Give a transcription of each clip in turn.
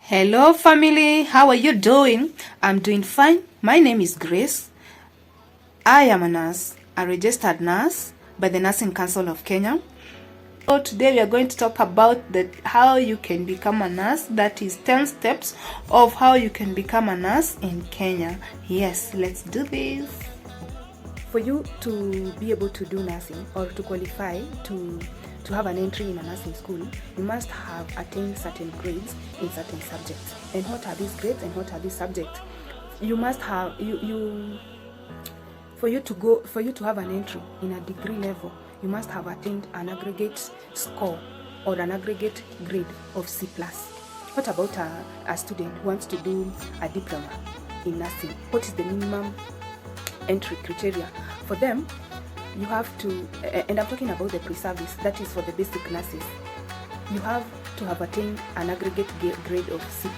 Hello family, how are you doing? I'm doing fine. My name is Grace. I am a nurse, a registered nurse by the Nursing Council of Kenya. So today we are going to talk about how you can become a nurse. That is 10 steps of how you can become a nurse in Kenya. Yes, let's do this. For you to be able to do nursing or to qualify to have an entry in a nursing school, you must have attained certain grades in certain subjects. And what are these grades and what are these subjects? You must have for you to have an entry in a degree level, you must have attained an aggregate score or an aggregate grade of C+. What about a student who wants to do a diploma in nursing? What is the minimum entry criteria for them? You have to, and I'm talking about the pre-service, that is for the basic nurses. You have to have attained an aggregate grade of C+.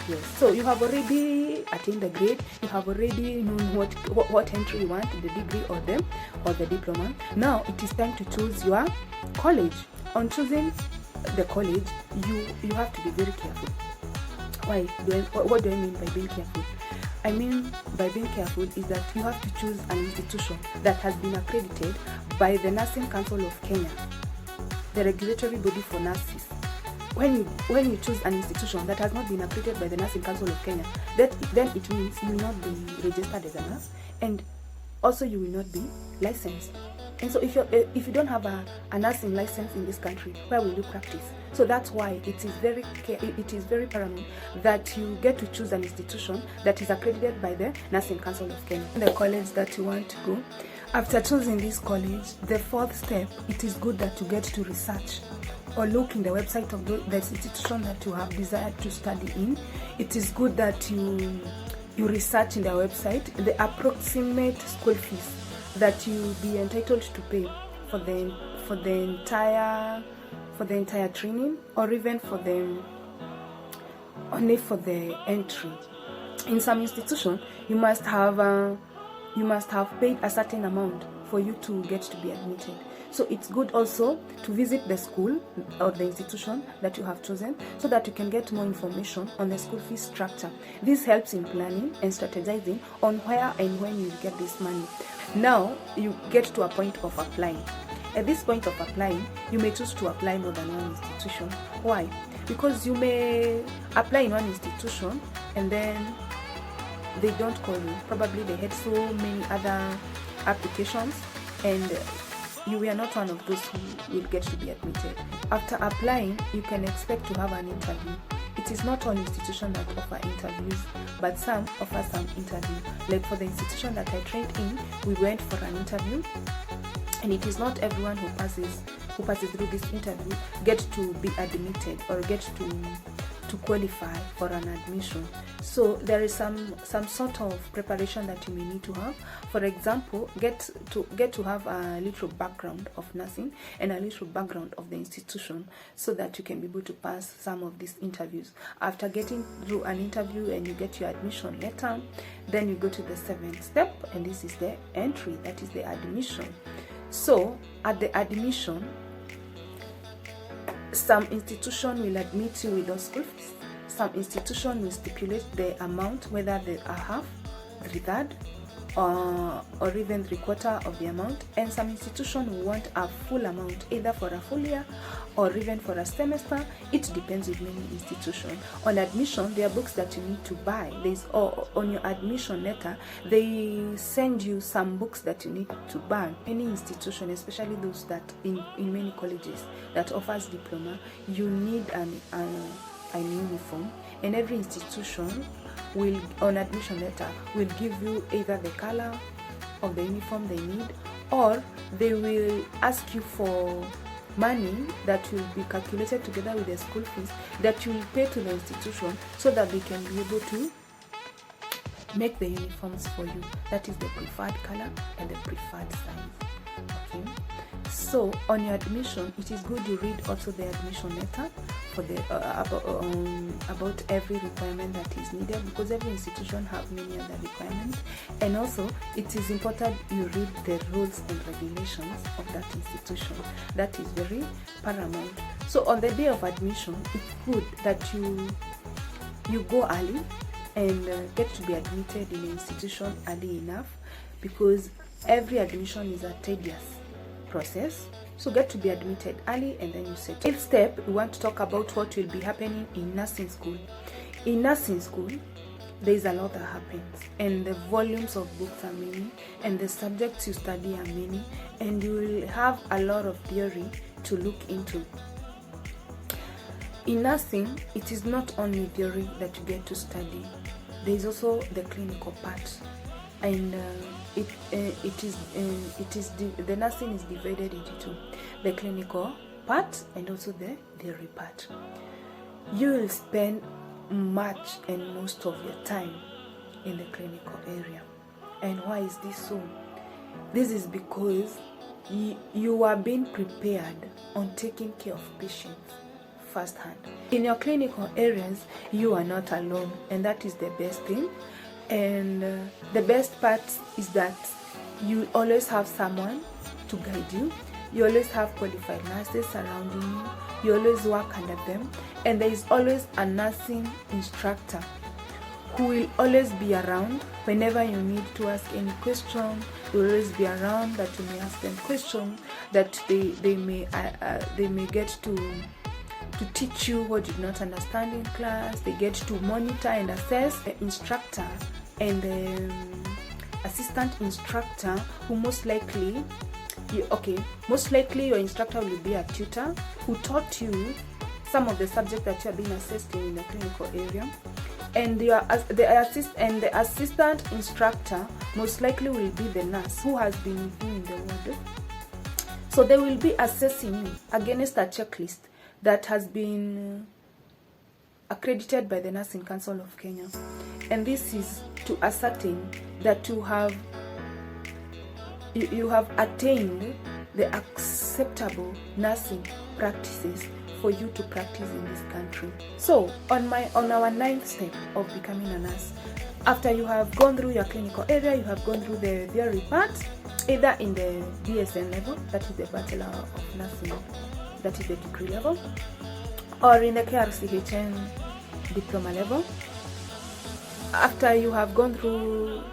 Yes, so you have already attained the grade. You have already known what entry you want, the degree or the diploma. Now it is time to choose your college. On choosing the college, you have to be very careful. Why? What do I mean by being careful? I mean by being careful is that you have to choose an institution that has been accredited by the Nursing Council of Kenya, the regulatory body for nurses. When you choose an institution that has not been accredited by the Nursing Council of Kenya, then it means you will not be registered as a nurse, and also you will not be licensed. And so if you don't have a nursing license in this country, where will you practice? So that's why it is very paramount that you get to choose an institution that is accredited by the Nursing Council of Kenya. The college that you want to go. After choosing this college, the fourth step, it is good that you get to research or look in the website of the institution that you have desired to study in. It is good that you research in their website the approximate school fees that you be entitled to pay for the entire training, or even only for the entry. In some institution, you must have paid a certain amount for you to get to be admitted. So it's good also to visit the school or the institution that you have chosen, so that you can get more information on the school fee structure. This helps in planning and strategizing on where and when you get this money. Now you get to a point of applying. At this point of applying, you may choose to apply more than one institution. Why? Because you may apply in one institution and then they don't call you. Probably they had so many other applications and you were not one of those who will get to be admitted. After applying, you can expect to have an interview. It is not all institutions that offer interviews, but some offer some interview. Like for the institution that I trained in, we went for an interview, and it is not everyone who passes through this interview gets to be admitted or gets to qualify for an admission. So there is some sort of preparation that you may need to have. For example, get to have a little background of nursing and a little background of the institution, so that you can be able to pass some of these interviews. After getting through an interview and you get your admission letter, then you go to the seventh step, and this is the entry, that is the admission. So at the admission, some institution will admit you with those school fees. Some institution will stipulate the amount, whether they are half, 3/3, or even 3/4 of the amount. And some institution will want a full amount, either for a full year or even for a semester. It depends with many institutions. On admission, there are books that you need to buy. On your admission letter, they send you some books that you need to buy. Any institution, especially those that in many colleges that offers diploma, you need an uniform, and every institution will, on admission letter, will give you either the color of the uniform they need, or they will ask you for money that will be calculated together with the school fees that you will pay to the institution, so that they can be able to make the uniforms for you. That is the preferred color and the preferred size. Okay. So on your admission, it is good you read also the admission letter for the about every requirement that is needed, because every institution have many other requirements. And also it is important you read the rules and regulations of that institution. That is very paramount. So on the day of admission, it's good that you go early and get to be admitted in an institution early enough, because every admission is a tedious process. So get to be admitted early and then you set. Fifth step, we want to talk about what will be happening in nursing school. In nursing school, there is a lot that happens, and the volumes of books are many, and the subjects you study are many, and you will have a lot of theory to look into. In nursing, it is not only theory that you get to study. There is also the clinical part, and the nursing is divided into two: the clinical part and also the theory part. You will spend much and most of your time in the clinical area. And why is this so? This is because you are being prepared on taking care of patients firsthand. In your clinical areas, you are not alone, and that is the best thing. And the best part is that you always have someone to guide you. You always have qualified nurses surrounding you. You always work under them, and there is always a nursing instructor who will always be around whenever you need to ask any question. They will always be around that you may ask them questions, that they may get to teach you what you did not understand in class. They get to monitor and assess the instructor and the assistant instructor, who most likely your instructor will be a tutor who taught you some of the subjects that you are being assessed in the clinical area. And the assistant instructor most likely will be the nurse who has been with you in the ward. So they will be assessing you against a checklist that has been accredited by the Nursing Council of Kenya. And this is to ascertain that you have attained the acceptable nursing practices for you to practice in this country. So on our 9th step of becoming a nurse, after you have gone through your clinical area, you have gone through the theory part, either in the BSN level, that is the Bachelor of Nursing, that is the degree level, or in the KRCHN diploma level. After you have gone through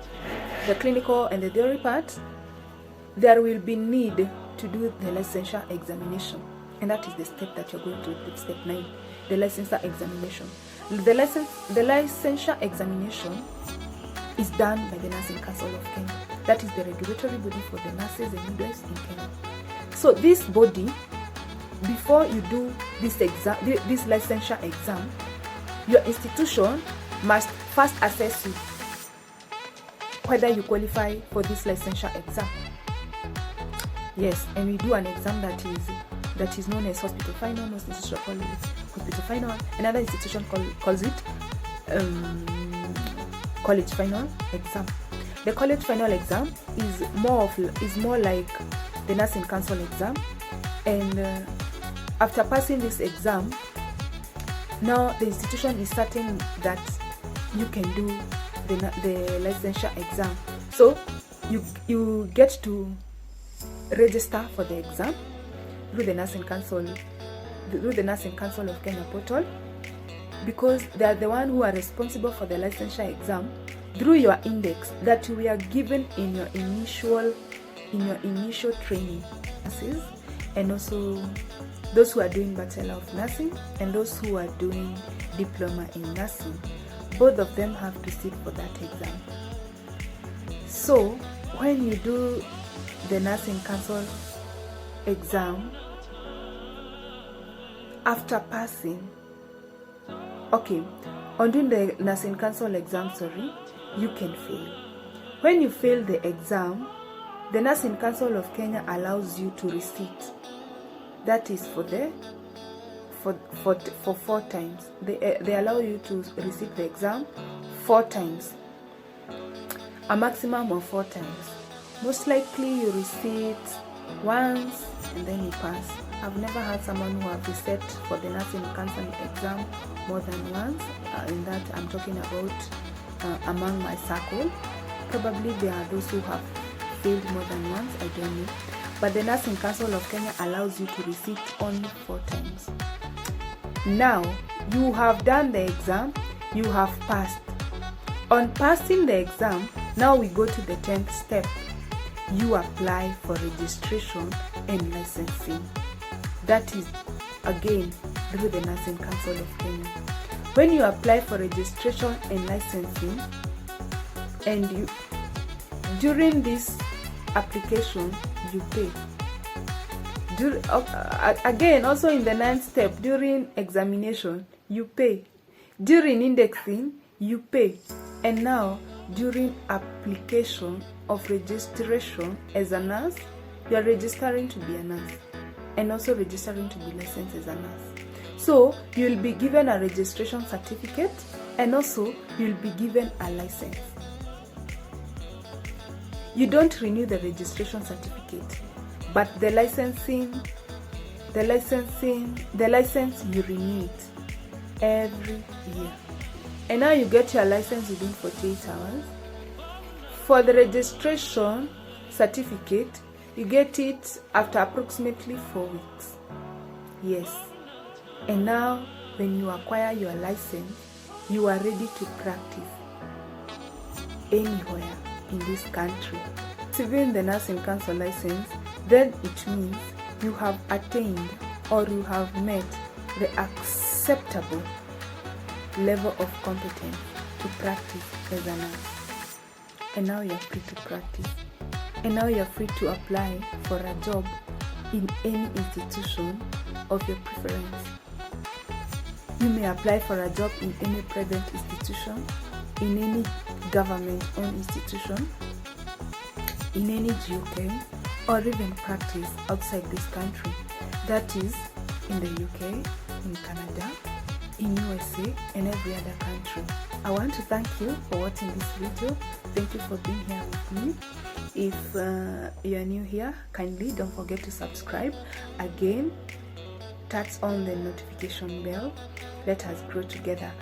the clinical and the theory part, there will be need to do the licensure examination, and that is the step that you're going to do, step 9, the licensure examination. The licensure examination is done by the Nursing Council of Kenya. That is the regulatory body for the nurses and midwives in Kenya. So this body, before you do this licensure exam, your institution must first assess you whether you qualify for this licensure exam. Yes, and we do an exam that is known as hospital final. Most institutions call it hospital final. Another institution calls it college final exam. The college final exam is more like the Nursing Council exam, and after passing this exam, now the institution is certain that you can do the licensure exam. So you get to register for the exam through the Nursing Council of Kenya portal, because they are the one who are responsible for the licensure exam through your index that you were given in your initial training classes, and also those who are doing Bachelor of Nursing and those who are doing Diploma in Nursing. Both of them have to sit for that exam. So when you do the Nursing Council exam, after passing, on doing the Nursing Council exam, you can fail. When you fail the exam, the Nursing Council of Kenya allows you to resit. That is for 4 times. They allow you to resit the exam 4 times, a maximum of 4 times. Most likely you resit once and then you pass. I've never had someone who have reset for the Nursing Council exam more than once, and that I'm talking about among my circle. Probably there are those who have failed more than once, I don't know. But the Nursing Council of Kenya allows you to resit only 4 times. Now, you have done the exam, you have passed. On passing the exam, now we go to the 10th step. You apply for registration and licensing. That is, again, through the Nursing Council of Kenya. When you apply for registration and licensing, and during this application, you pay. Again, also in the 9th step, during examination, you pay. During indexing, you pay. And now, during application of registration as a nurse, you are registering to be a nurse and also registering to be licensed as a nurse. So, you'll be given a registration certificate and also you'll be given a license. You don't renew the registration certificate, but the license, you renew it every year. And now you get your license within 48 hours. For the registration certificate, you get it after approximately 4 weeks. Yes. And now, when you acquire your license, you are ready to practice anywhere in this country. Receiving the Nursing Council license, then it means you have attained or you have met the acceptable level of competence to practice as a nurse. And now you're free to practice. And now you're free to apply for a job in any institution of your preference. You may apply for a job in any private institution, in any government-owned institution, in any GOK, or even practice outside this country. That is in the UK, in Canada, in USA, and every other country. I want to thank you for watching this video. Thank you for being here with me. If you are new here, kindly don't forget to subscribe. Again, touch on the notification bell. Let us grow together.